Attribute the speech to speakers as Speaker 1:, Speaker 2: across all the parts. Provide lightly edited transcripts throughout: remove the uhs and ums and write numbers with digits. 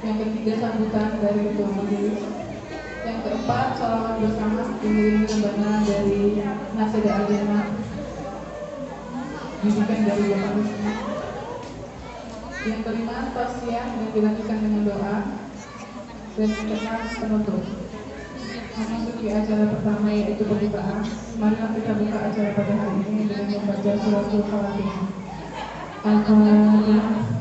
Speaker 1: Yang ketiga, sambutan dari Ketua Majelis. Yang keempat, sholawat bersama diiringi rebana dari Nasidah Al-Jannah, bimbingan dari Bapak Rusmi. Yang kelima, tausiah yang dilanjutkan dengan doa. Dan yang keenam, penutup. Memasuki acara pertama yaitu pembukaan. Marilah kita buka acara pada hari ini dengan membaca suratul Fatihah. Al-Fatihah.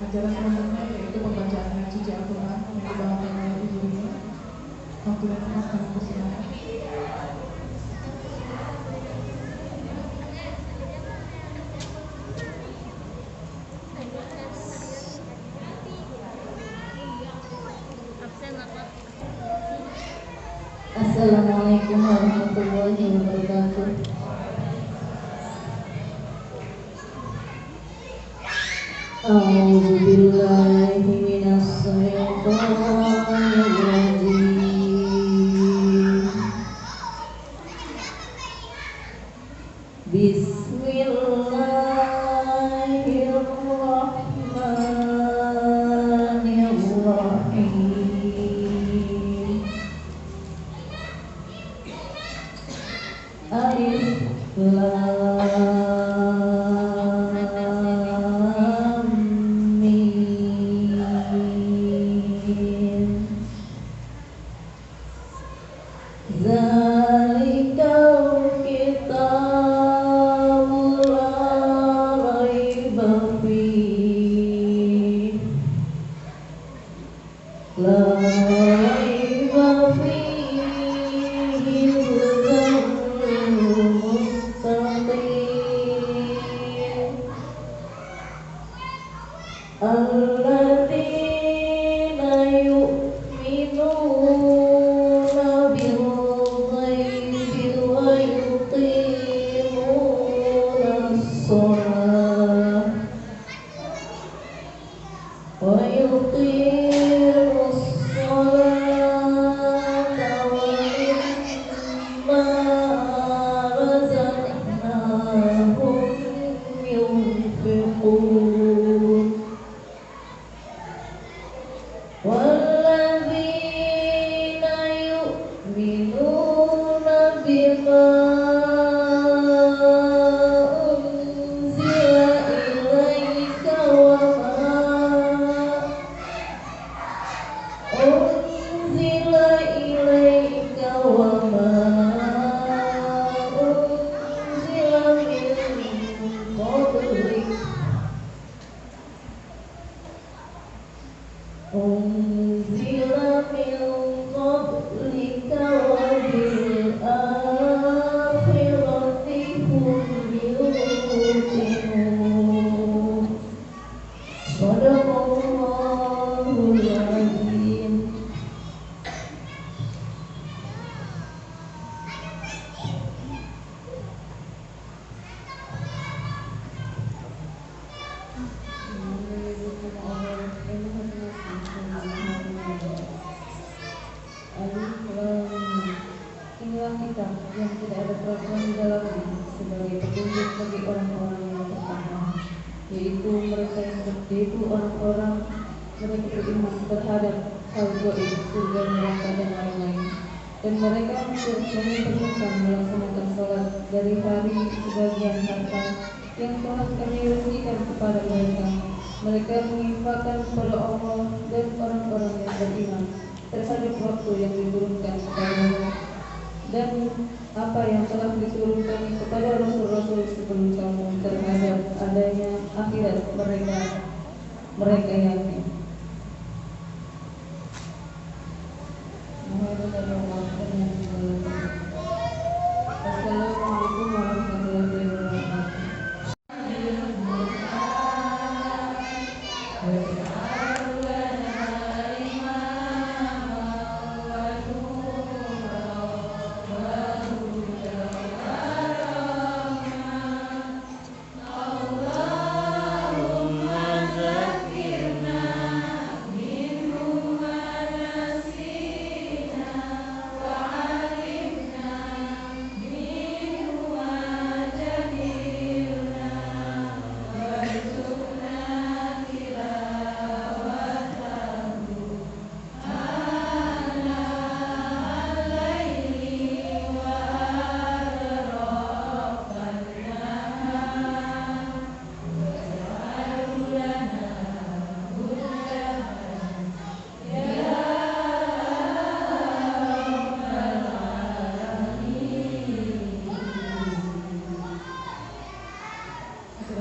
Speaker 1: Acara selanjutnya yaitu pembacaan ayat suci Al-Quran yang dibawakan oleh Ibu Rini. Waktu dan tempat kami persilakan.
Speaker 2: Assalamualaikum warahmatullahi wabarakatuh. A'udzu billahi minas syaitonir rajim. Bismillahirrahmanirrahim. Alif Lam Mim. Zalikal kitabu la raiba fihi. La raiba fihi hudan lil muttaqin. Alladzina yu'minuna bil ghaibi wa yuqimuna as-shalah wa yuqimus salata wa mimma razaqnahum yunfiqun. Walladzina yu'minuna bima unzila ilaika wa ma unzila ilaika wa ma unzila min qablik unzila min qablika wa bil akhirati hum yuqinun. Sadaqallahul azim. Inilah kitab yang tidak ada peraturan di dalamnya sebagai petunjuk bagi orang-orang yang pertama, yaitu orang-orang mereka beriman terhadap hal gaib, surga, neraka dan lain-lain. Dan mereka memperhatikan melaksanakan sholat dari hari sebagian harta yang telah kami rezeki kepada mereka. Mereka menginfakkan kepada Allah dan orang-orang yang beriman terhadap waktu yang diturunkan kepada dan apa yang telah diturunkan kepada Rasul-Rasul sebelum kamu terhadap adanya akhirat mereka yakin. Assalamualaikum warahmatullahi wabarakatuh.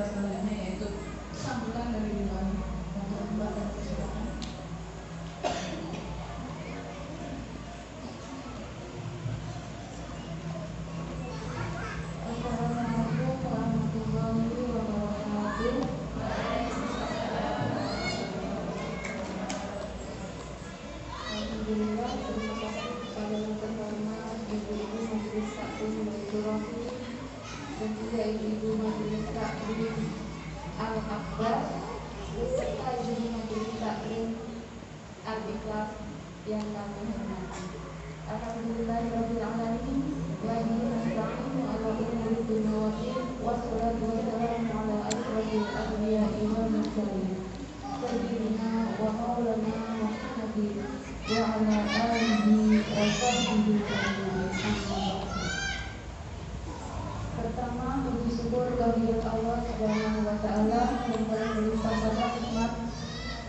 Speaker 1: selanjutnya yaitu sambutan dari Dewan. Silakan.
Speaker 2: Assalamualaikum warahmatullahi wabarakatuh. Alhamdulillah, terima kasih kepada yang terhormat Ibu-Ibu Majelis Taklim Baitur-Rahim dan juga Ibu-Ibu Majelis Taklim Al-Akbar beserta Ibu-Ibu Majelis Taklim Al-Ikhlas yang kami hormati. Alhamdulillahirabbil alamin wa bihi nasta'inu ala umuri dunya wa din wassalatu wassalamu ala asyrofil anbiya'i wal mursalin sayyidina wa maulana Muhammadin wa ala alihi wa sahbihi ajma'in. Pertama, puji syukur kehadirat Allah Subhanahu wa taala yang telah melimpahkan rahmat,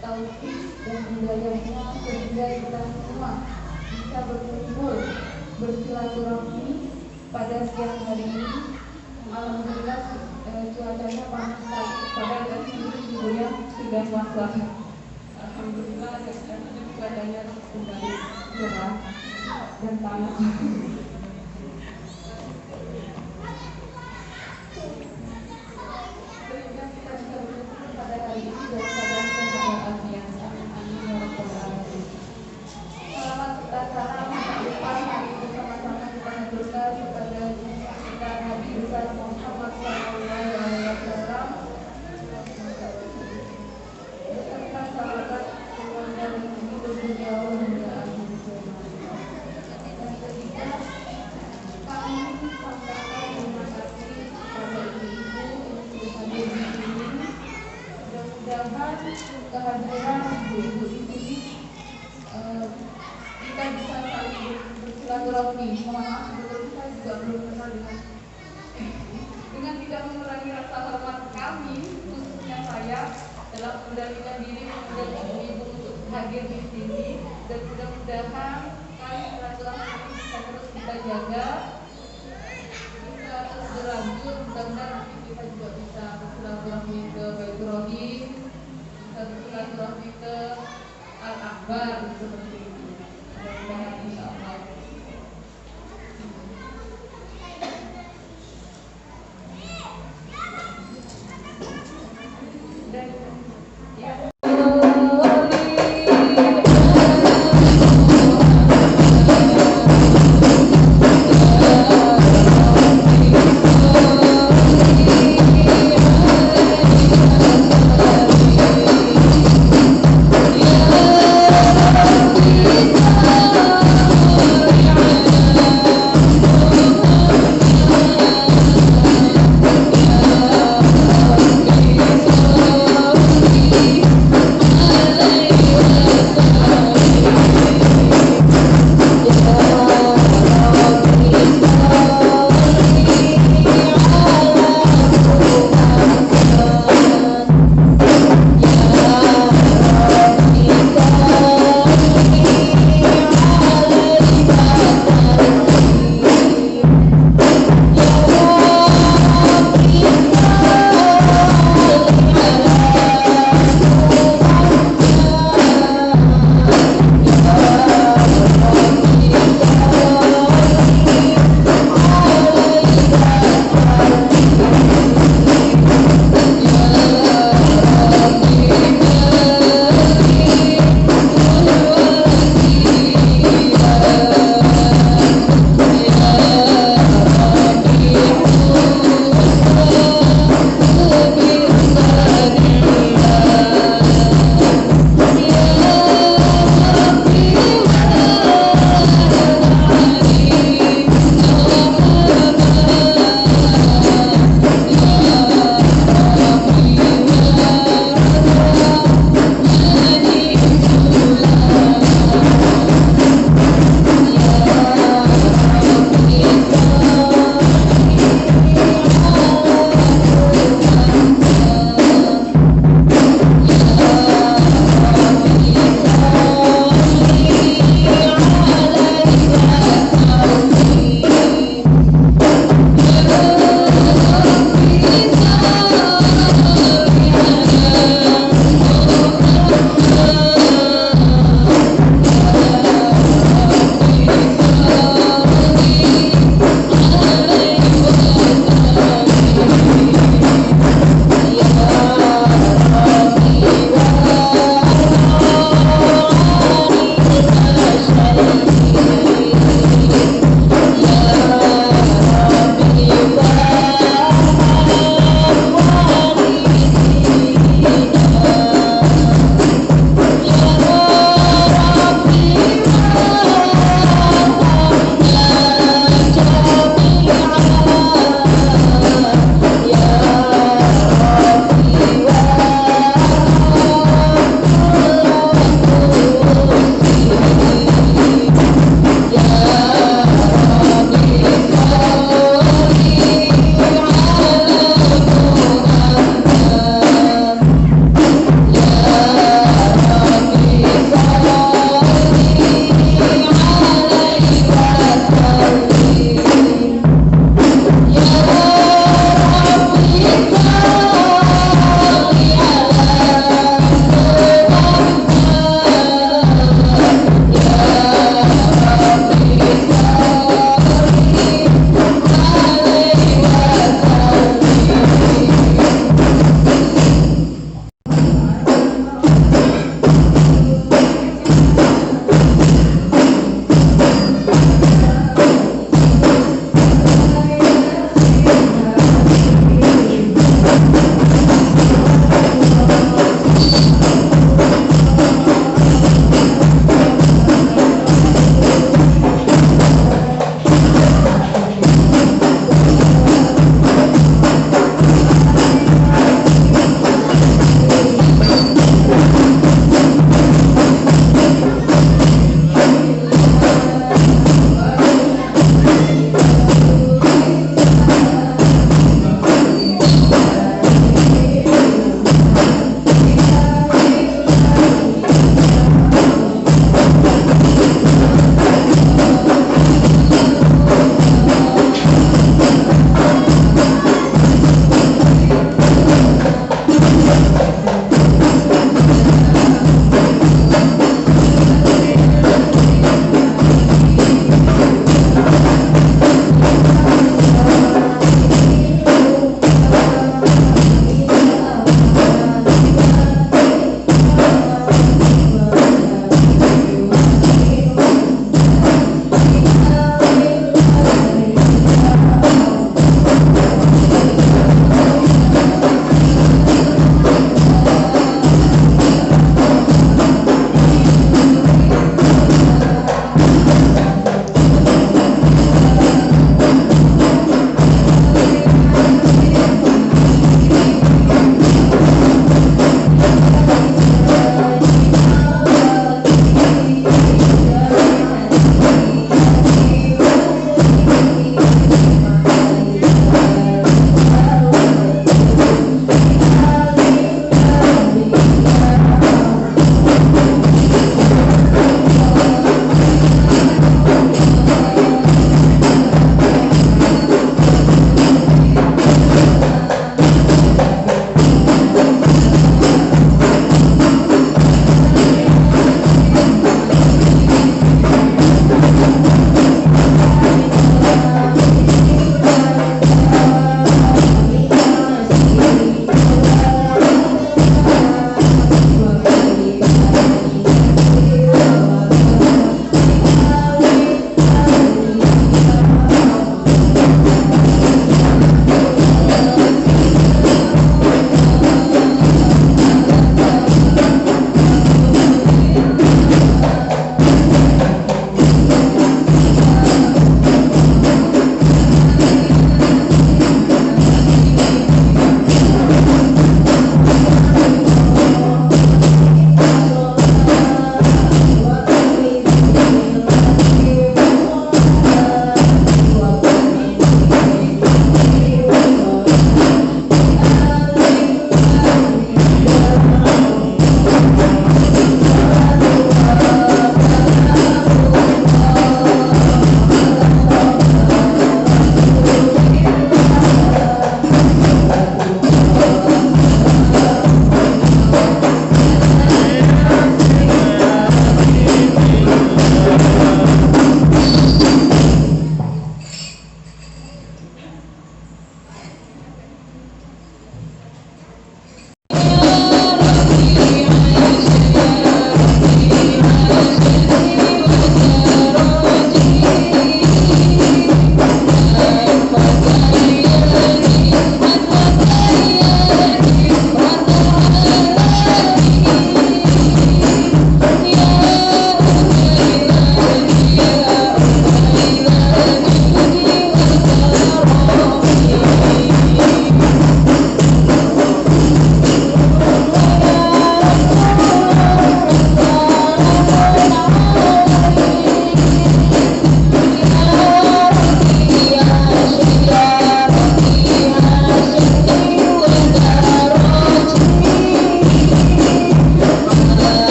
Speaker 2: taufik dan hidayahnya sehingga kita semua bisa berkumpul bersilaturahmi pada siang hari ini. Alhamdulillah cuacanya panas sekali, padahal kan sendiri sudah puasa. Alhamdulillah cuacanya kembali cerah dan panas. Sehingga kita bisa berkumpul pada hari ini dalam keadaan sehat walafiat. Amin ya rabbal alamin. Selamat salam, tak lupa hari bersama-sama kita haturkan kepada kita Nabi besar Muhammad SAW beserta sahabat keluarga dan hidup dunia hingga akhir zaman. Dan ketiga, kami sampaikan terima kasih kepada ibu-ibu yang sudah hadir di sini. Mudah-mudahan kehadiran ibu-ibu di sini kita bisa saling bersilaturahmi. Mohon maaf, sebetulnya saya juga belum kenal dengan tidak mengurangi rasa hormat kami, khususnya saya, dalam mengendalikan diri mengundang ibu-ibu untuk hadir di sini. Dan mudah-mudahan kami silaturahmi ini bisa terus kita jaga, bisa terus berlanjut. Mudah-mudahan nanti kita juga bisa bersilaturahmi ke Baitur-Rahim, bisa bersilaturahmi ke Al-Akbar seperti itu. Mudah-mudahan insyaallah. Dan yang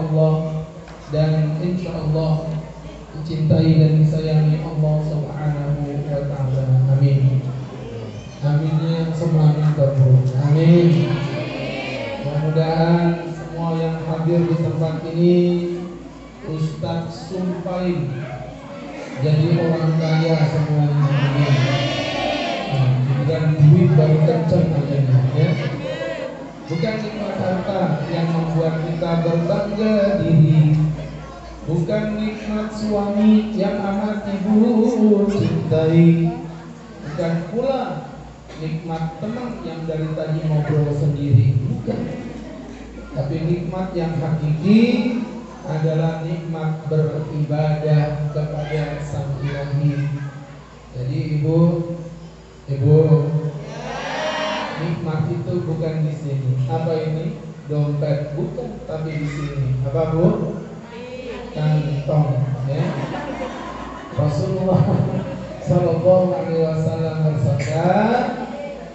Speaker 3: Allah dan insya Allah dicintai dan disayangi Allah Subhanahu wa Ta'ala. Amin. Aminnya semua kabul. Amin. Mudah-mudahan semua yang hadir di tempat ini Ustadz sumpahin jadi orang kaya semuanya. Amin. Dan duit baru kenceng adanya, ya. Bukan nikmat harta yang membuat kita berbangga diri, bukan nikmat suami yang amat ibu cintai, bukan pula nikmat teman yang dari tadi ngobrol sendiri, bukan. Tapi nikmat yang hakiki adalah nikmat beribadah kepada Sang Ilahi. Jadi ibu, nikmat itu bukan di sini. Apa ini? Dompet bukan, tapi di sini. Apa bu? Kantong. Ya. Rasulullah Sallallahu Alaihi Wasallam bersabda,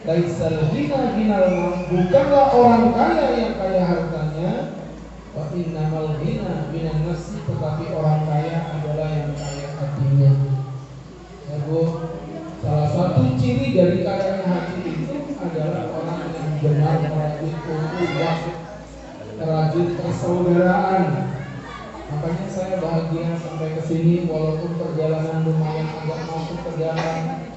Speaker 3: "Laisal ghina ghinal mal." Bukanlah orang kaya yang kaya hartanya, wa innamal ghina ghinan nafsi. Tetapi orang kaya adalah yang kaya hatinya. Ya bu. Salah satu ciri dari kayanya hati itu adalah orang yang benar merajut ukhuwah, merajut persaudaraan. Makanya saya bahagia sampai ke sini walaupun perjalanan lumayan agak masuk ke dalam.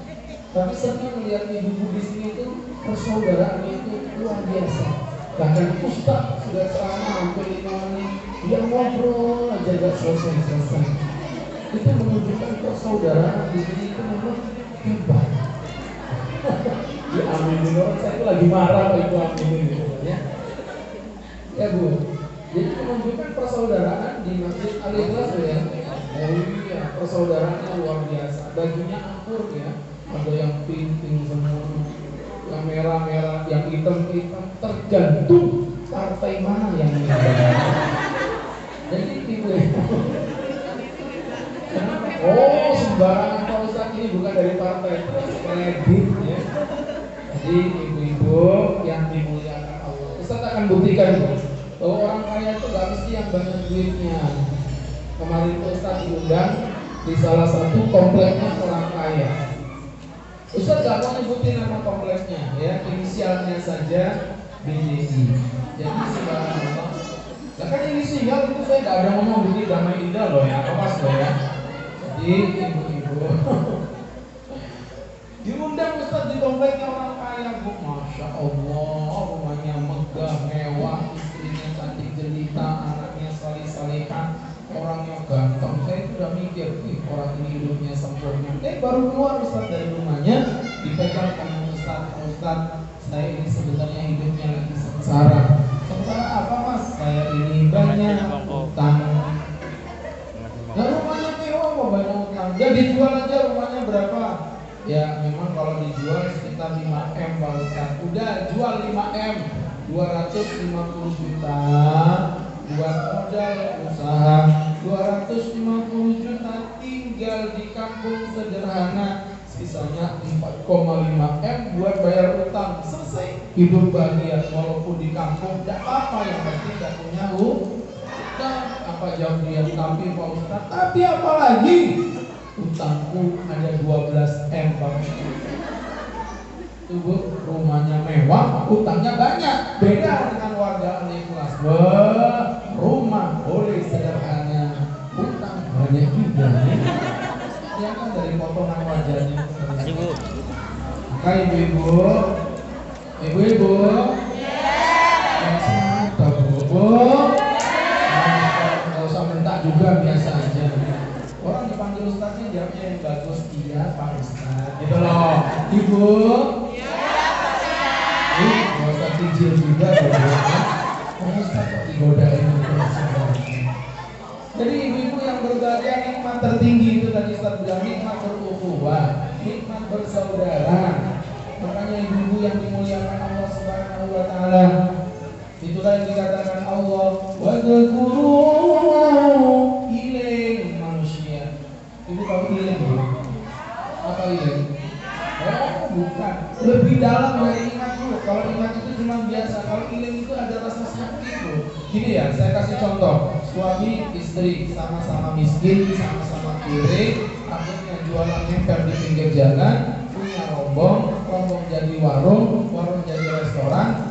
Speaker 3: Tapi senang melihat ibu di sini itu persaudaraannya itu luar biasa. Bahkan Ustaz sudah selama hampir 5 menit dia ngobrol aja gak selesai. Itu menunjukkan persaudaraan di sini itu memang hebat. Ya aminin orang, saya itu lagi marah kalau itu aminin gitu ya. Ya bu, jadi menunjukkan persaudaraan di Masjid Al-Ikhlas ya. Oh iya, persaudaraannya luar biasa. Bajunya akur ya, ada yang pink semua, yang merah-merah, yang hitam-hitam, tergantung partai mana yang ini. Jadi ibu, oh sembarangan Pak Ustadz, ini bukan dari partai, kredit ya. Jadi ibu-ibu yang dimuliakan Allah, Ustadz akan buktikan bahwa orang kaya itu gak mesti yang banyak duitnya. Kemarin Ustadz diundang di salah satu kompleknya orang kaya. Ustadz gak mau nyebutin nama kompleknya ya, inisialnya saja BDI. Jadi sembarangan. Nah kan inisial itu saya gak ada ngomong begini damai indah loh ya, awas loh ya. Ibu-ibu diundang Ustaz di kompleknya orang kaya bu, masya Allah, rumahnya megah, mewah, istrinya cantik jelita, anaknya salih-salihah, orangnya ganteng. Saya itu udah mikir, orang ini hidupnya sempurna. Baru keluar Ustaz dari rumahnya, dipegang sama Ustaz, saya ini sebenarnya hidupnya lagi sengsara. Sengsara apa mas? Saya ini banyak utang. Nah rumahnya mewah kok banyak utang. Ya dijual aja rumahnya berapa? Ya memang kalau dijual sekitar 5M Pak Ustaz. Udah jual 5M, 250 juta buat modal usaha, 250 juta tinggal di kampung sederhana, sisanya 4,5M buat bayar utang. Selesai, hidup bahagia walaupun di kampung. Tidak apa-apa, yang penting tidak punya utang. Apa jawab dia? Tapi Pak Ustaz, tapi apa lagi? Utangku ada 12M Pak Ustaz. Itu rumahnya mewah, utangnya banyak. Beda dengan warga Al-Ikhlas. Rumah boleh sederhana, utang banyak juga. Dia kan dari potongan wajahnya. Ibu. Maka ibu-ibu, nggak usah minta juga, biasa aja. Orang dipanggil Ustaznya jawabnya yang bagus, iya Pak Ustaz. Gitu loh, ibu. Nggak usah tijil juga, Pak Ustaz kok digodain. Jadi ibu-ibu yang berbahagia, nikmat tertinggi itu tadi Ustaz bilang, nikmat berukhuwah, nikmat bersaudara. Makanya ibu-ibu yang dimuliakan Allah Subhanahu wa Ta'ala, itulah yang dikatakan Allah, wadhkuru ilayhi manusia. Ibu tahu ilayhi? Apa ilayhi? Oh bukan, lebih dalam dari iman dulu. Kalau iman itu cuma biasa, kalau ilayhi itu ada rasa sakit. Gini ya, saya kasih contoh. suami istri sama-sama miskin, sama-sama kiri, akhirnya jualan nempel di pinggir jalan, punya rombong jadi warung jadi restoran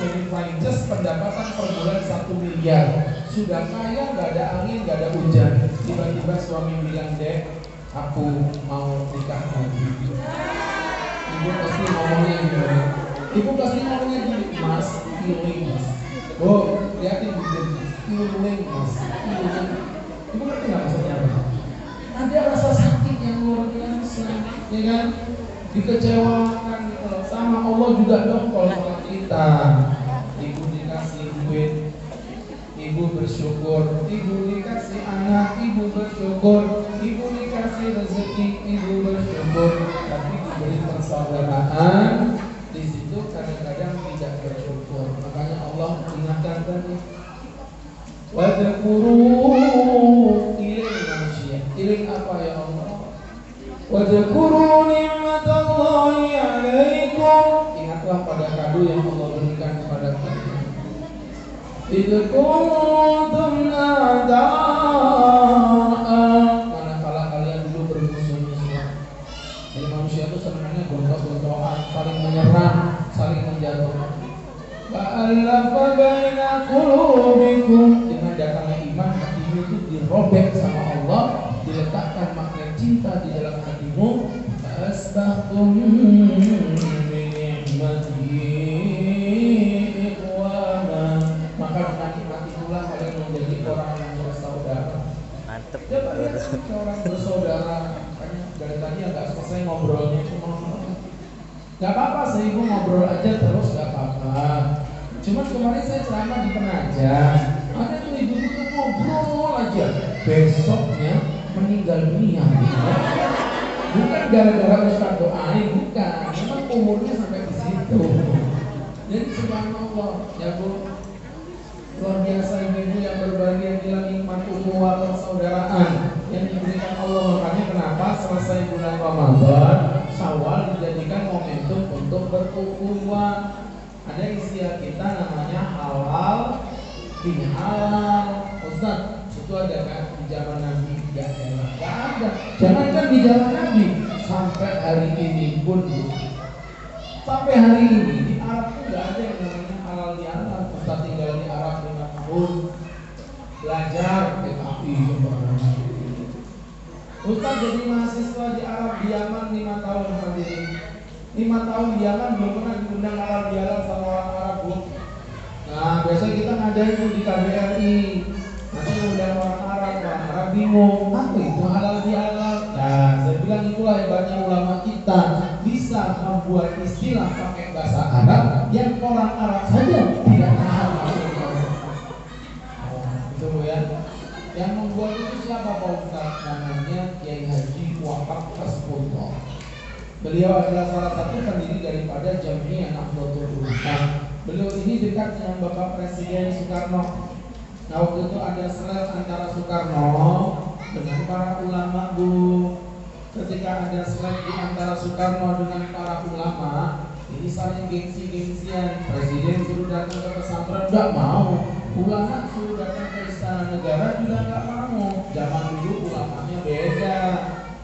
Speaker 3: jadi franchise, pendapatan per bulan 1 miliar. Sudah kaya, nggak ada angin, nggak ada hujan. Tiba-tiba suami bilang, "Dek, aku mau nikah lagi." Ibu pasti ngomongnya gini. Ibu pasti ngomongnya gini, "Mas, healing mas." Oh, lihatin bibir, healing mas, healing. Ibu ngerti nggak maksudnya apa? Ada rasa sakit yang luar biasa, ya kan? Dikecewakan sama Allah juga dongkol sama kita. Ibu dikasih duit, ibu bersyukur. Ibu dikasih anak, ibu bersyukur. Ibu dikasih rezeki, ibu bersyukur. Tapi diberi persaudaraan, di situ kadang-kadang tidak bersyukur. Makanya Allah ingatkan tadi, wadhkuru ilayhi manusia. Ilayhi apa ya Allah? Wadhkuru ni'matallahi 'alaikum. Ingatlah pada kado yang Allah berikan kepada kalian. Idh kuntum a'da'an, manakala kalian dulu bermusuh-musuhan. Jadi manusia itu sebenarnya gontok-gontokan, saling menyerang, saling menjatuhkan. Fa'alafa baina qulubikum. Dengan datangnya iman, hatimu itu dirobek sama Allah, diletakkan magnet cinta di dalam hatimu. Asbahtum bi ni'matihi ikhwana. Maka dengan nikmat itulah kalian menjadi orang yang bersaudara.
Speaker 4: Mantep.
Speaker 3: Ya kalian seperti orang bersaudara. Makanya dari tadi agak selesai ngobrolnya cuma nggak apa-apa sih, ibu ngobrol aja terus nggak apa-apa. Cuman kemarin saya ceramah di Penajam, ada tuh ibu-ibu tuh ngobrol aja, besoknya meninggal dunia. Bukan gara-gara Ustaz doain, bukan. Memang umurnya sampai di situ. Jadi subhanallah, ya Bu, luar biasa ibu-ibu yang berbahagia bila nikmat ukhuwah persaudaraan yang diberikan Allah. Makanya kenapa selesai bulan Ramadan, Syawal dijadikan momentum untuk berukhuwah. Ada istilah kita namanya halal bihalal. Ustaz, itu ada kan di zaman Nabi? Gak ada. Jangankan di zaman Nabi, sampai hari ini pun, sampai hari ini di Arab pun gak ada yang namanya halal bihalal. Ustaz tinggal di Arab 5 tahun, belajar PKI sebenarnya. Ustaz jadi mahasiswa di Arab, di Yaman 5 tahun hadirin. 5 tahun di Yaman belum pernah diundang halal bihalal sama orang Arab, Bu. Nah, biasanya kita ngadain tuh di KBRI. Nanti undang orang Arab bingung, apa itu halal bihalal? Nah, saya bilang itulah hebatnya ulama kita, bisa membuat istilah pakai bahasa Arab yang orang Arab saja tidak paham maksudnya. Itu ya. Yang membuat itu siapa Pak Ustaz? Namanya Kiai Haji Wahab Kasbullah. Beliau adalah salah satu pendiri daripada Jami'ah Nahdlatul Ulama. Beliau ini dekat dengan Bapak Presiden Soekarno. Nah, waktu itu ada seret antara Soekarno dengan para ulama, Bu. Ketika ada seret di antara Soekarno dengan para ulama, ini saling gengsi-gengsian. Presiden suruh datang ke pesantren, nggak mau. Ulama suruh datang ke istana negara juga nggak mau. Zaman dulu ulamanya beda.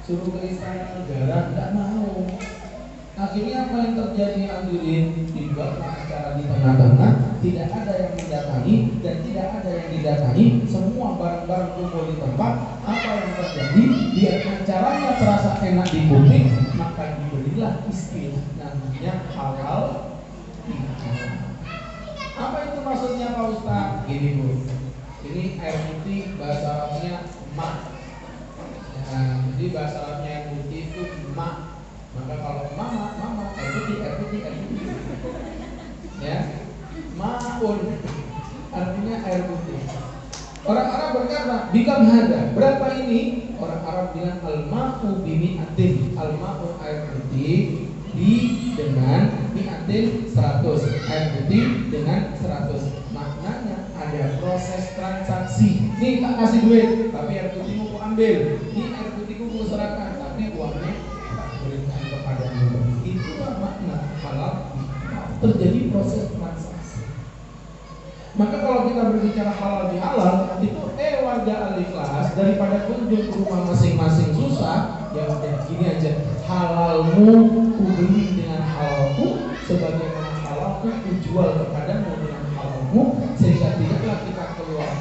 Speaker 3: Suruh ke istana negara nggak mau. Akhirnya apa yang terjadi hadirin? Dibuatlah acara di tengah-tengah, tidak ada yang mendatangi dan tidak ada yang didatangi, semua barang-barang kumpul di tempat. Apa yang terjadi? Biar acaranya terasa enak di kuping, maka diberilah istilah namanya halal bihalal. Apa itu maksudnya Pak Ustaz? Gini Bu, ini air putih bahasa Arabnya ma. Nah, jadi bahasa Arabnya air putih itu ma. Maka kalau mama, air putih. Ya, ma'un artinya air putih. Orang Arab berkata, bikam hada, berapa ini? Orang Arab bilang al-ma'u bimi'atin. Al-ma'u air putih dengan mi'atin 100. Air putih dengan 100. Maknanya ada proses transaksi. Nih tak kasih duit, tapi air putihmu ku ambil. Nih air putihku ku serahkan, tapi uangnya tak berikan kepadamu. Itulah makna halal. Terjadi proses transaksi. Maka kalau kita berbicara halal bihalal, itu warga al-ikhlas daripada kunjung ke rumah masing-masing susah, ya udah gini aja, halalmu ku beli dengan halalku, sebagaimana halalku ku jual kepadamu dengan halalmu, sehingga tidaklah kita keluar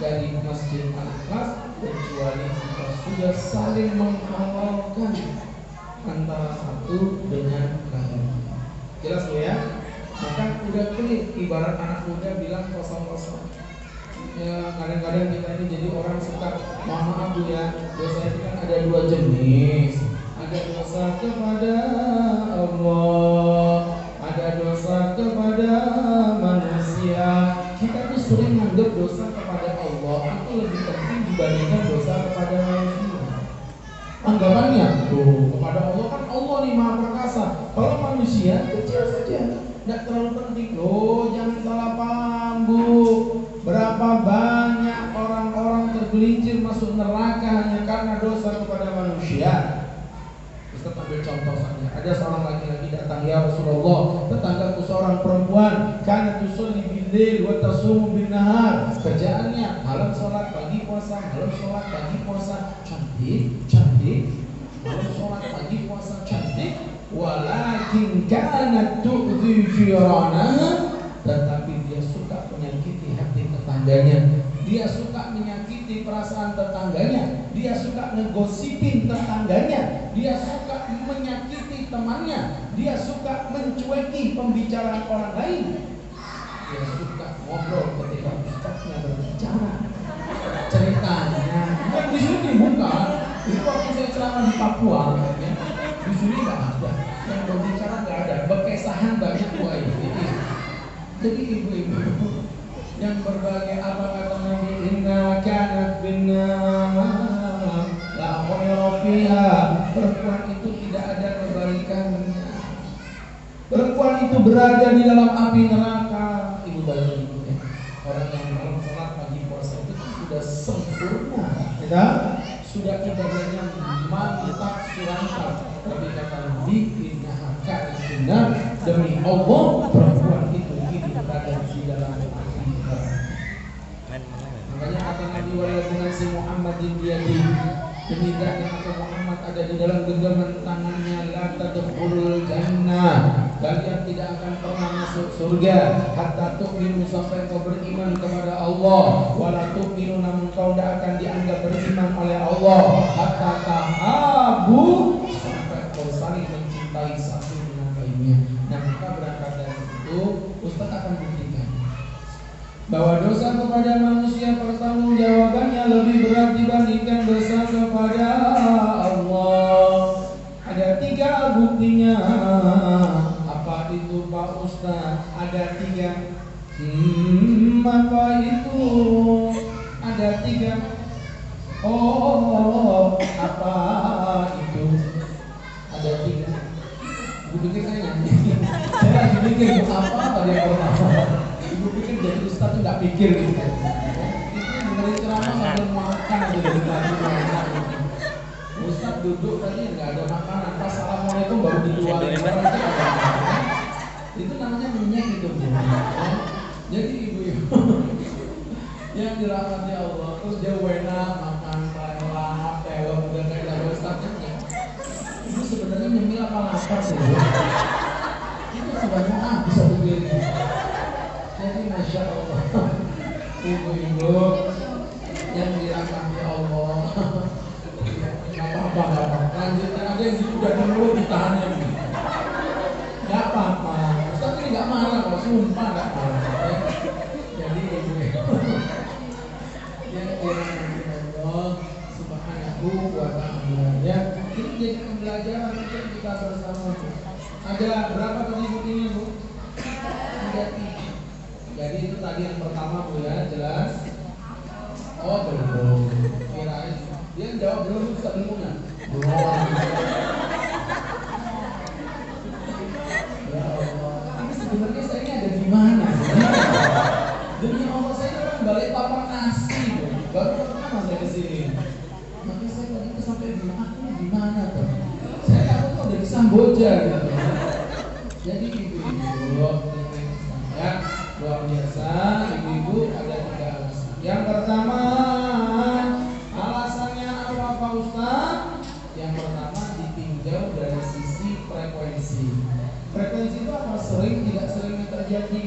Speaker 3: dari masjid al-ikhlas kecuali kita sudah saling menghalalkan antara satu dengan lain. Jelas bu ya? Maka udah clear, ibarat anak muda bilang kosong-kosong. Ya kadang-kadang kita ini jadi orang suka, mohon maaf bu ya, dosa itu kan ada dua jenis. Ada dosa kepada Allah, ada dosa kepada manusia. Kita tuh sering menganggap dosa kepada Allah itu lebih penting dibandingkan dosa kepada manusia. Anggapannya tuh kepada Allah kan Allah nih maha perkasa. Kalau manusia kecil saja, tidak terlalu penting. Loh jangan salah paham bu. Berapa banyak orang-orang tergelincir masuk neraka hanya karena dosa kepada manusia. Ustaz ambil contoh saja. Ada seorang laki-laki datang, ya Rasulullah, tetanggaku seorang perempuan, karena tusolli bil-lail wa tasumu bin-nahar. Kerjaannya malam sholat, pagi puasa, malam sholat, pagi puasa, cantik. Malam sholat, pagi puasa, cantik. Walakin kanat tu'dhi jiranaha, tetapi dia suka menyakiti hati tetangganya. Dia suka menyakiti perasaan tetangganya. Dia suka ngegosipin tetangganya. Dia suka menyakiti temannya. Dia suka mencueki pembicaraan orang lain. Dia suka ngobrol ketika ustaznya berbicara. Ceritanya bukan di sini, bukan. Itu waktu saya ceramah di Papua ya. Di sini nggak ada. Yang berbicara nggak ada. Berkesahan banyak bu ini. Jadi ibu-ibu yang berbagai apa kata Nabi, inna kanat binna la khayra fiha. Perempuan itu tidak ada kebaikannya. Perempuan itu berada di dalam api neraka. Ibu bayangin ya. Orang yang malam sholat pagi puasa itu sudah sempurna, ya? Sudah ibadahnya mantap surantap. Tapi kata Nabi, inna kanat binna, demi Allah perempuan itu berada di dalam api neraka. Makanya kata Nabi walaupun si Muhammadin biyadi, demikian kata Muhammad ada di dalam genggaman tangannya, la tadkhulul jannah, kalian tidak akan pernah masuk surga hatta tu'minu, sampai kau beriman kepada Allah, wala tu'minu, namun kau tidak akan dianggap beriman oleh Allah, hatta tahabu, sampai kau saling mencintai satu dengan lainnya. Nah maka berangkat dari itu Ustaz akan buktikan bahwa dosa kepada manusia pertanggungjawabannya lebih berat dibandingkan dosa kepada Allah. Ada 3 buktinya. Apa itu Pak Ustaz? Ada 3. Apa itu? Ada 3. Oh, apa itu? Ada 3. Ibu pikir saya nyanyi. Saya lagi mikir apa tadi yang pertama. Ibu pikir jadi ustaz tuh nggak pikir gitu. Itu dengerin ceramah sambil makan aja dari tadi makan. Ustaz duduk tadi nggak ada makanan. Pas assalamualaikum baru dikeluarin orang aja ada makanan. Itu namanya minyak gitu. Jadi ibu-ibu yang dirahmati Allah, terus dia wena makan lelak, tewak, udah kayak lagu ustaznya. Itu sebenarnya nyemil apa lapar sih? Itu sebenarnya habis satu piring. Jadi masya Allah, ibu-ibu yang dirahmati Allah, nggak apa-apa. Lanjutkan aja yang udah dulu ditahan lagi. Nggak apa-apa. Ustaz ini nggak marah kalau sumpah nggak marah. Jadi ibu-ibu yang dirahmati Allah Subhanahu wa ta'ala, ya. Ini jadi pembelajaran untuk kita bersama. Ada berapa tadi buktinya bu? Ada 3. Jadi itu tadi yang pertama bu ya, jelas. Oh belum. Kirain dia jawab belum, Ustaz belum ya? Belum. Ya Allah. Tapi sebenarnya saya ini ada di mana? Demi Allah saya orang balik papan nasi bu. Baru pertama saya kesini. Makanya saya tadi itu sampai bilang aku di mana tuh? Saya takut kok dari Samboja gitu. Jadi ibu-ibu ya luar biasa, ibu-ibu ada 3 alasan. Yang pertama, alasannya apa Pak Ustaz? Yang pertama ditinjau dari sisi frekuensi. Frekuensi itu apa? Sering tidak seringnya terjadi.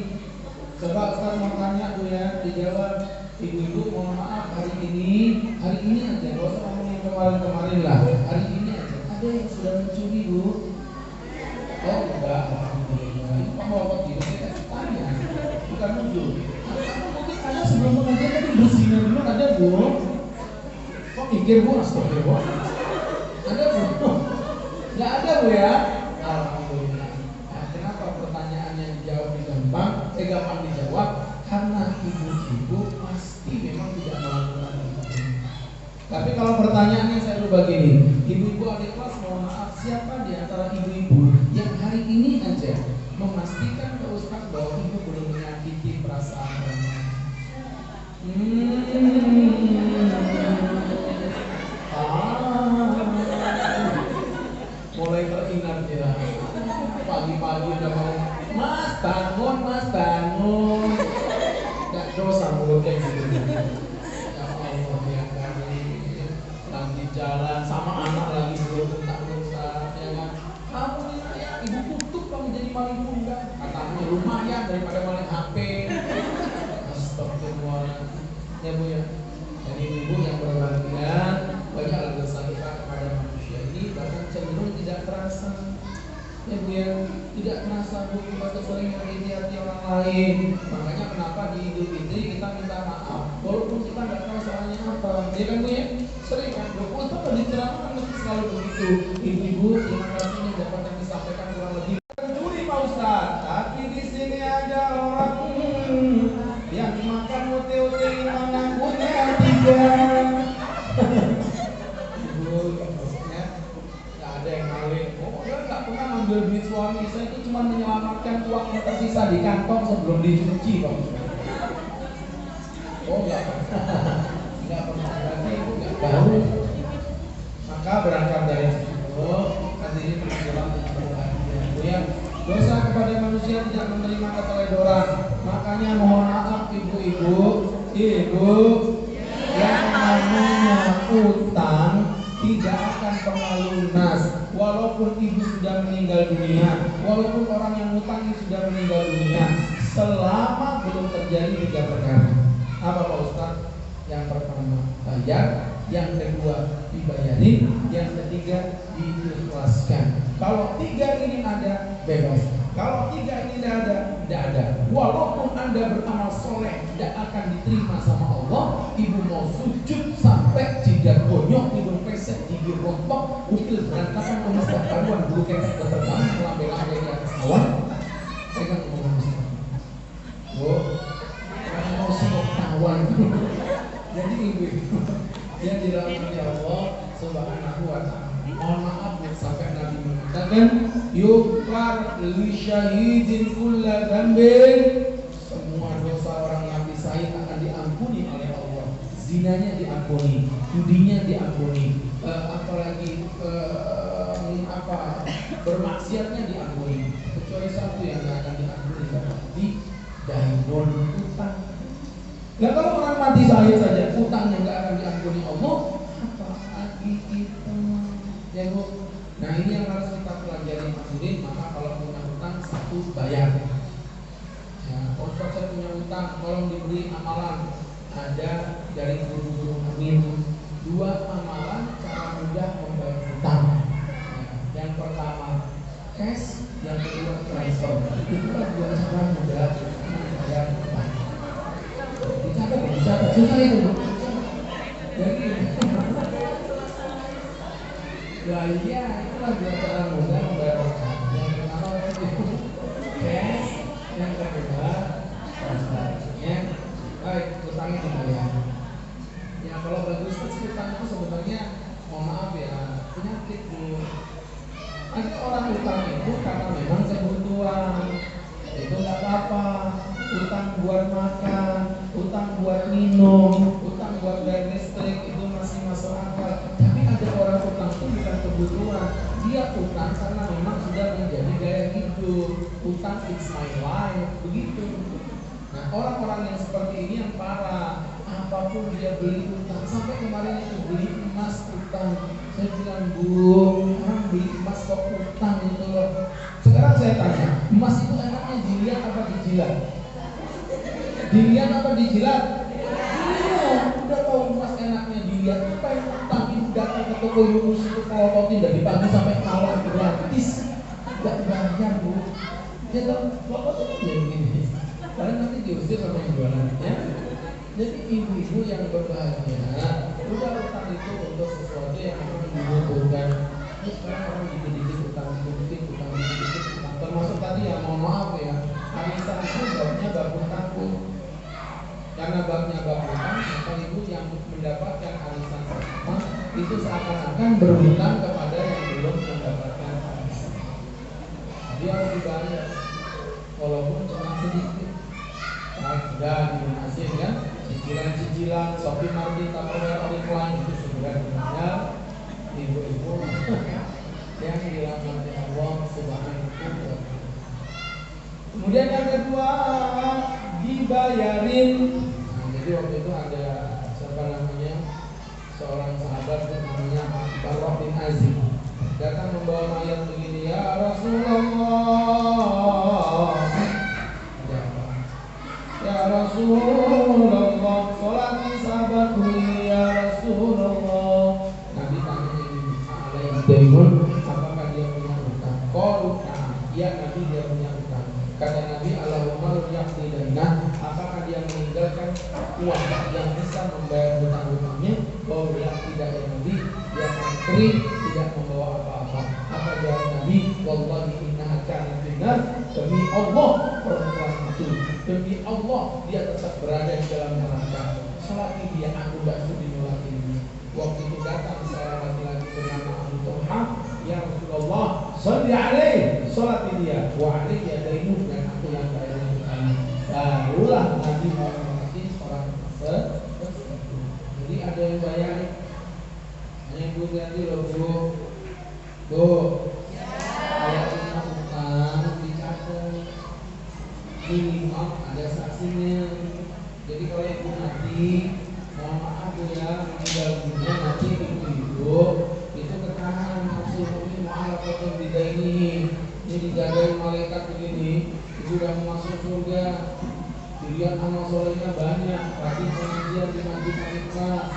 Speaker 3: Coba Ustaz mau tanya tuh ya, dijawab. Ibu-ibu mohon maaf hari ini aja, gak usah ngomongin kemarin-kemarin lah. Hari ini aja. Ada yang sudah mencuri Bu? Oh enggak, alhamdulillah. Itu kamu apa gitu? Saya kasih tanya, bukan nuduh. Mungkin ada sebelum mengajar tadi bersihnya dulu ada Bu. Kok mikir Bu? Astagfirullah. Ada Bu? Nggak ada Bu ya? Alhamdulillah. Nah, kenapa pertanyaannya dijawab gampang dijawab? Karena ibu-ibu pasti memang tidak melakukan itu. Tapi kalau pertanyaannya saya rubah gini, ibu-ibu adik kelas mohon maaf, siapa di antara ibu-ibu yang hari ini aja memastikan ke Ustaz bahwa ibu belum menyakiti perasaan orang? Mulai teringat ya. Pagi-pagi udah mau, Mas bangun. Gak dosa mulutnya gitu. Ya Allah ya kami lagi jalan sama anak lagi belum bentak-bentak ya kan. Kamu nih saya, ibu kutuk kamu jadi maling tunggal. Katanya lumayan daripada maling HP. Astagfirullah. Ya Bu ya. Jadi ibu yang berbahagia, banyak dosa kita kepada manusia ini bahkan cenderung tidak terasa. Ya Bu ya, tidak terasa Bu, kita sering menyakiti orang lain. Makanya kenapa di Idul Fitri kita minta maaf, walaupun kita nggak tahu soalnya apa. Ya kan Bu ya, sering kan. Oh, itu di ceramah mesti selalu begitu. Ibu-ibu, terima kasih yang dapat yang disampaikan kurang lebih. Curi Pak Ustaz, tapi di sini ada orang yang makan ute-ute mana punya 3. Ibu, maksudnya nggak ada yang maling. Oh, dia nggak pernah ambil duit suami. Saya itu cuma menyelamatkan uang yang tersisa di kantong sebelum dicuci, Pak. Oh, nggak pernah. Nggak pernah. Berarti ibu nggak tahu. Maka berangkat dari situ, hadirin menjelang dengan berbahagia. Yang dosa kepada manusia tidak menerima keteledoran. Makanya mohon maaf ibu-ibu, yang namanya utang tidak akan pernah lunas. Walaupun ibu sudah meninggal dunia, walaupun orang yang utang sudah meninggal dunia, selama belum terjadi 3 perkara. Apa Pak Ustaz? Yang pertama bayar, yang kedua dibayarin, yang ketiga diikhlaskan. Kalau 3 ini ada, bebas. Kalau 3 ini tidak ada. Walaupun Anda beramal soleh, tidak akan diterima sama Allah. Ibu mau sujud sampai jidat bonyok, hidung pesek, gigi rontok, ukil berantakan, pemisah karuan, bulu ketek keterbang, melambai-lambai di atas awan. Saya kan ngomong Muslim. Mau sibuk tawan. Jadi ibu yang dirahmati Allah Subhanahu wa ta'ala. Mohon maaf sampai Nabi mengatakan yukfar li syahidin kulla dzambin, semua dosa orang mati syahid akan diampuni oleh Allah. Zinanya diampuni, judinya diampuni, apalagi bermaksiatnya diampuni. Kecuali satu yang tidak akan diampuni, berarti dainun, utang. Nah kalau orang mati syahid saja utangnya nggak akan diampuni Allah, apa lagi kita? Ya Bu, nah ini yang harus kita pelajari hadirin. Maka kalau punya utang, 1 bayar. Ya, kalau saya punya utang, tolong diberi amalan. Ada dari guru-guru amin. 2 amalan cara mudah membayar utang. Ya, yang pertama cash, yang kedua transfer. Itulah 2 cara mudah membayar utang. Dicatat susah itu Bu. Jadi ya iya, itulah 2 cara mudah membayar utang. Yang pertama itu cash, yang kedua transfer. Ya, baik, utangnya dibayar. Ya kalau bagi Ustaz utang itu sebenarnya mohon maaf ya penyakit Bu. Ada orang utang itu karena memang kebutuhan. Itu nggak apa-apa. Utang buat makan, utang buat minum, utang buat bayar listrik itu masih masuk akal. Tapi ada orang utang itu bukan kebutuhan, dia utang karena memang sudah menjadi gaya hidup. Utang it's my life, begitu. Nah orang-orang yang seperti ini yang parah, apapun dia beli utang. Sampai kemarin itu beli emas utang. Saya bilang, Bu, orang beli emas kok utang gitu loh. Sekarang saya tanya, emas itu enaknya dilihat apa dijilat? Dilihat apa dijilat? Iya, udah tahu emas enaknya dilihat. Apa yang utang itu datang ke toko Yunus itu pelototin dari pagi sampai malam gratis. Gak bayar, Bu. Dia tahu pelototin aja begini. Karena nanti diusir sama yang jualan ya. Jadi ibu-ibu yang berbahagia, udah utang itu untuk sesuatu yang memang dibutuhkan. Ini sekarang orang dikit-dikit utang, termasuk tadi ya, mohon maaf ya, arisan itu babnya bab utang. Karena babnya bab utang, maka ibu yang mendapatkan arisan pertama itu seakan-akan berhutang kepada yang belum mendapatkan arisan. Dia harus dibayar, walaupun cuma sedikit. Sudah dilunasi kan, cicilan-cicilan, Shopee Market, Tupperware, Oriflame itu sudah dibayar. Ibu-ibu yang dirahmati Allah Subhanahu wa ta'ala. Kemudian yang kedua, dibayarin. Nah, jadi waktu itu ada siapa namanya, seorang sahabat namanya Barrah bin Azib datang membawa mayat begini, ya Rasulullah, ya Rasulullah, sholati sahabatku ya Rasulullah. Nabi tanya ini, alaihi daimun, apakah dia punya utang? Qalu na'am, ya Nabi dia punya utang. Kata Nabi, Allahumma yaqdi dainah, apakah dia meninggalkan uang yang bisa membayar hutang-hutangnya? Oh ya, tidak ya Nabi, dia menteri, tidak membawa apa-apa. Apa jawab Nabi? Wallahi innaha kanat binar, demi Allah perempuan itu, demi Allah dia tetap berada di dalam neraka. Selagi dia, aku tidak sudi nyolati ini. Waktu itu datang seorang laki-laki bernama Abu Talha, ya Rasulullah, sholli alaihi, sholati dia, wa alaihi yadaimu, dan aku yang bayar hutangnya. Barulah Nabi menghormati orang tersebut. Jadi ada yang bayar. Hanya ibu ganti loh, Bu. Bu, kalau punya utang dicatat, minimal ada saksinya. Jadi kalau ibu mati, mohon maaf Bu ya, meninggal dunia nanti ibu itu ketahan nafsu ini maaf potong bida ini dijagain malaikat begini, ibu udah mau masuk surga. Dilihat amal solehnya banyak, rajin pengajian di masjid Al-Ikhlas,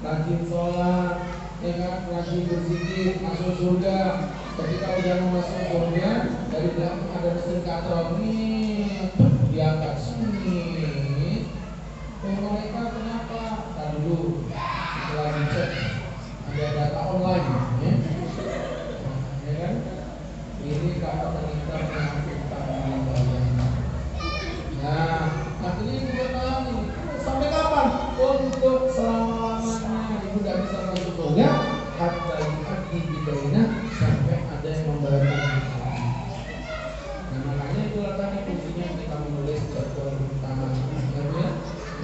Speaker 3: rajin sholat, ya kan, rajin berzikir, masuk surga. Ketika udah mau masuk surga, dari belakang ada mesin katrol nih, diangkat sini. Mereka kenapa? Tadi dulu setelah dicek ada data online, ya kan? Ini kakak terlibat dengan utang yang. Nah, akhirnya ibu bertahan sampai kapan? Untuk selama-lamanya ibu tidak bisa masuk surga. Hatta di bidayna, sampai ada yang membayarkan hutang. Nah, makanya itulah tadi fungsinya kita menulis jadwal hutang,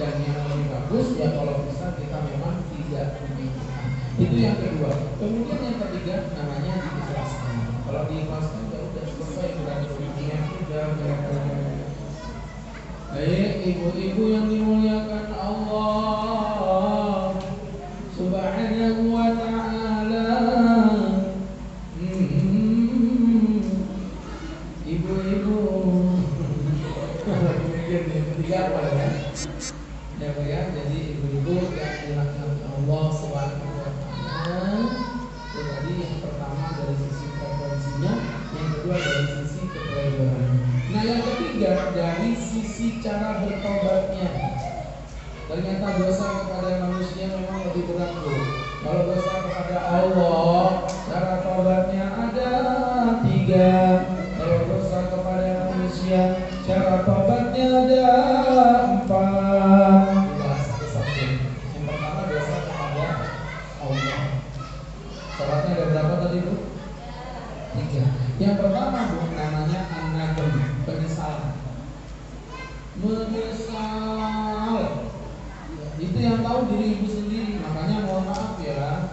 Speaker 3: dan yang lebih bagus ya kalau bisa kita memang tidak punya hutang. Itu yang kedua. Kemudian yang ketiga namanya diikhlaskan. Kalau diikhlaskan ya udah selesai, berarti hutangnya sudah benar-benar. Baik ibu-ibu yang dimuliakan Allah Subhanahu wa ta'ala, ibu-ibu ketiga apa ya? Ya, jadi ibu-ibu yang dirahmati Allah Subhanahu wa ta'ala. Jadi yang pertama dari sisi preferensinya, yang kedua dari sisi keteladonan. Nah yang ketiga dari sisi cara bertobatnya. Ternyata dosa kepada manusia memang lebih berat tuh. Kalau dosa kepada Allah, cara tobatnya ada 3. Kalau dosa kepada manusia, cara tobatnya ada 4. Dibahas satu-satu. Yang pertama dosa kepada Allah. Syaratnya ada berapa tadi Bu? 3. Yang pertama Bu, namanya an-nadam, penyesalan. Menyesal. Itu yang tahu diri ibu sendiri. Makanya mohon maaf ya,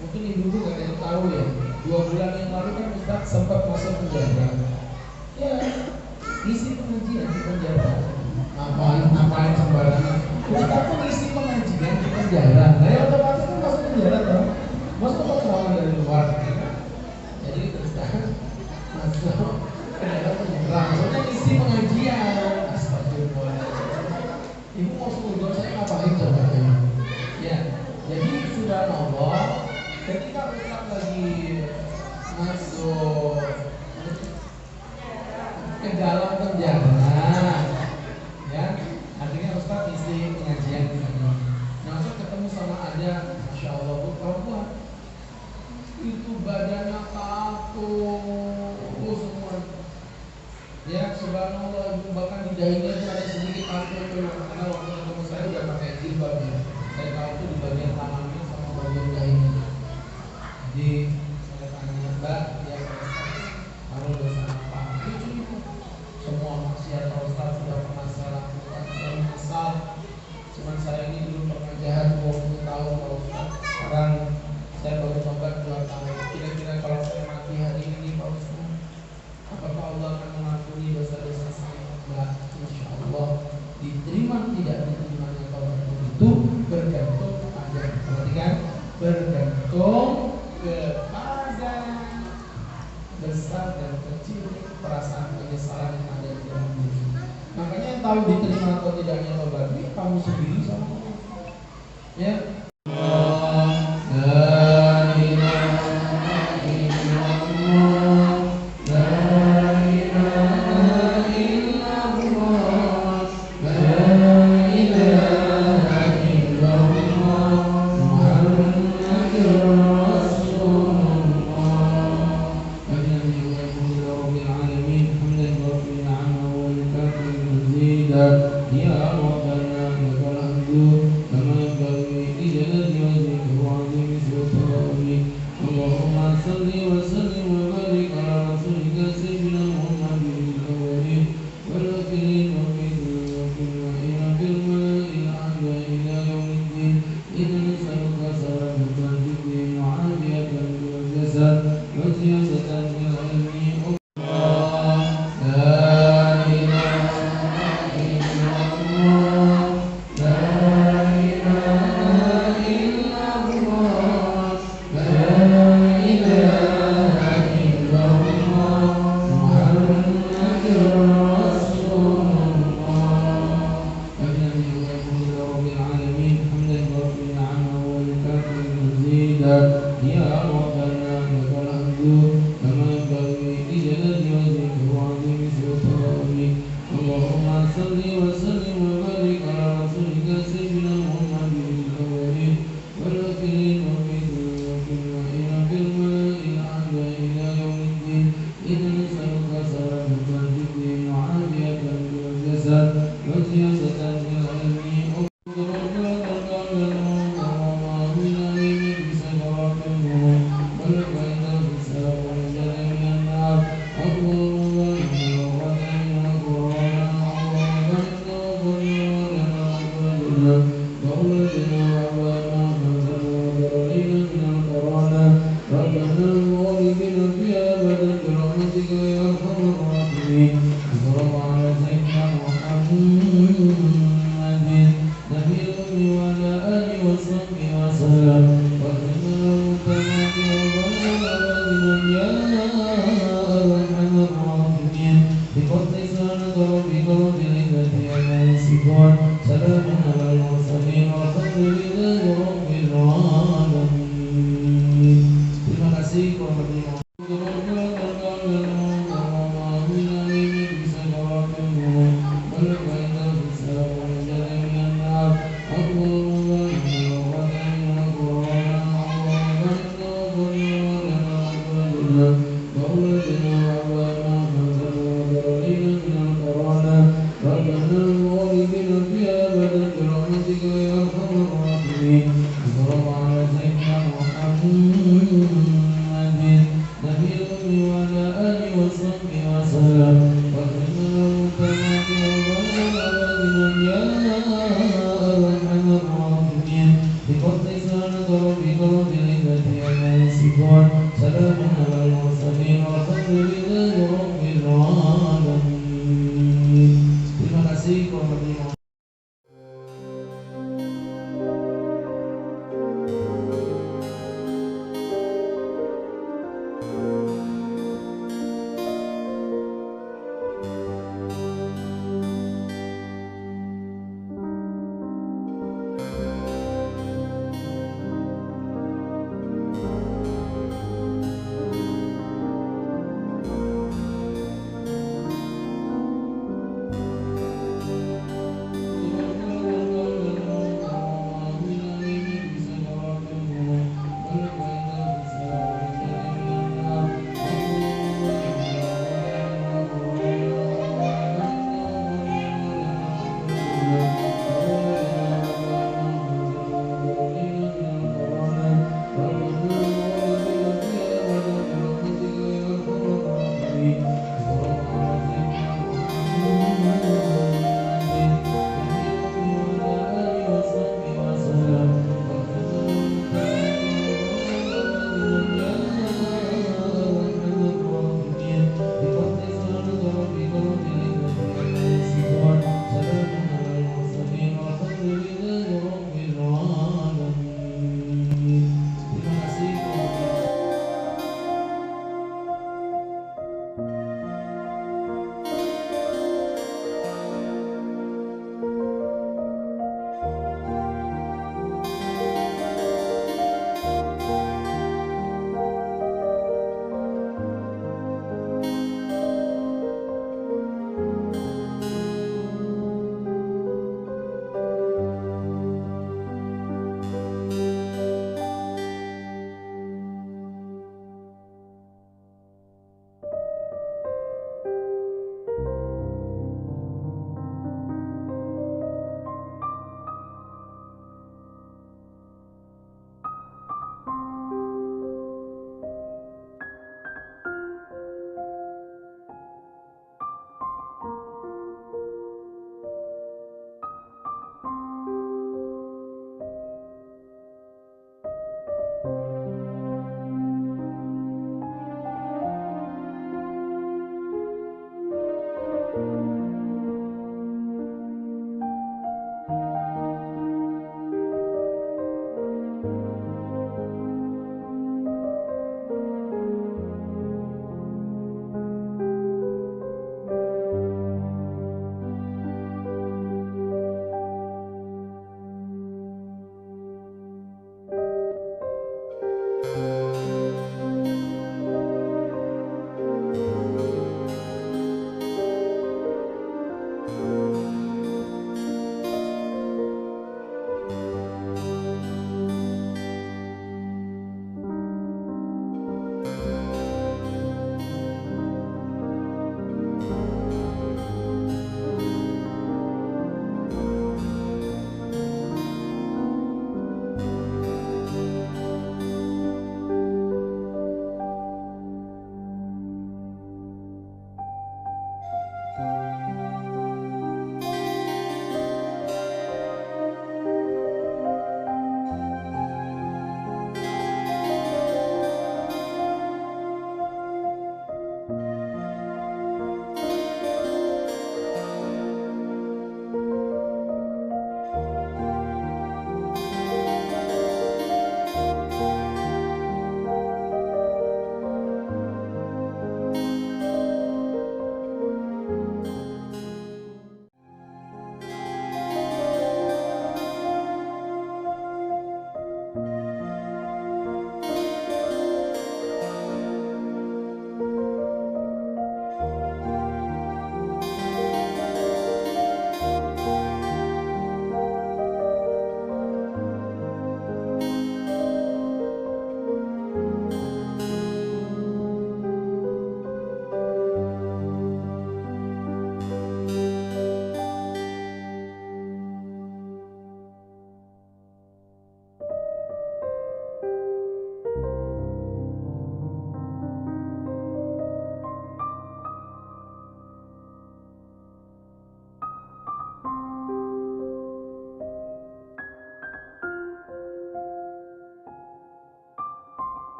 Speaker 3: mungkin ibu gak ada yang tahu ya. 2 bulan yang lalu kan Ustaz sempat masuk penjara. Ya, isi pengajian di penjara. Ngapain Masuk orang dari luar, kan? Jadi terus masuk langsungnya isi pengajian. Astagfirullahaladzim. Ibu mau sujud, saya ngapain coba ini? Ya, jadi subhanallah, ketika Ustaz lagi masuk ke dalam penjara, ya, akhirnya Ustaz isi pengajian di sana. Nah, Ustaz ketemu sama ada, masya Allah, perempuan itu badannya kaku semua. Ya, subhanallah, bahkan di dahinya itu ada sedikit kaku. Karena waktu ketemu saya udah pakai jilbab ya. Saya tahu itu di bagian tangannya sama bagian dahinya. Jadi saya tanya, Mbak, ya kamu dosa apa? Itu semua maksiat Ustaz sudah pernah saya lakukan. Saya menyesal. Cuman saya ini dulu pernah jahat 20 tahun Pak Ustaz. Sekarang saya baru tobat 2 tahun. Kira-kira kalau saya mati hari ini Pak Ustaz, apakah Allah akan mengampuni dosa-dosa saya? Mbak, insya Allah diterima tidak diterimanya tobat itu bergantung pada, perhatikan, bergantung kepada besar dan kecil perasaan penyesalan yang ada di dalam diri. Makanya yang tahu diterima atau tidaknya tobat ini kamu sendiri sama Allah. Ya. Terima kasih.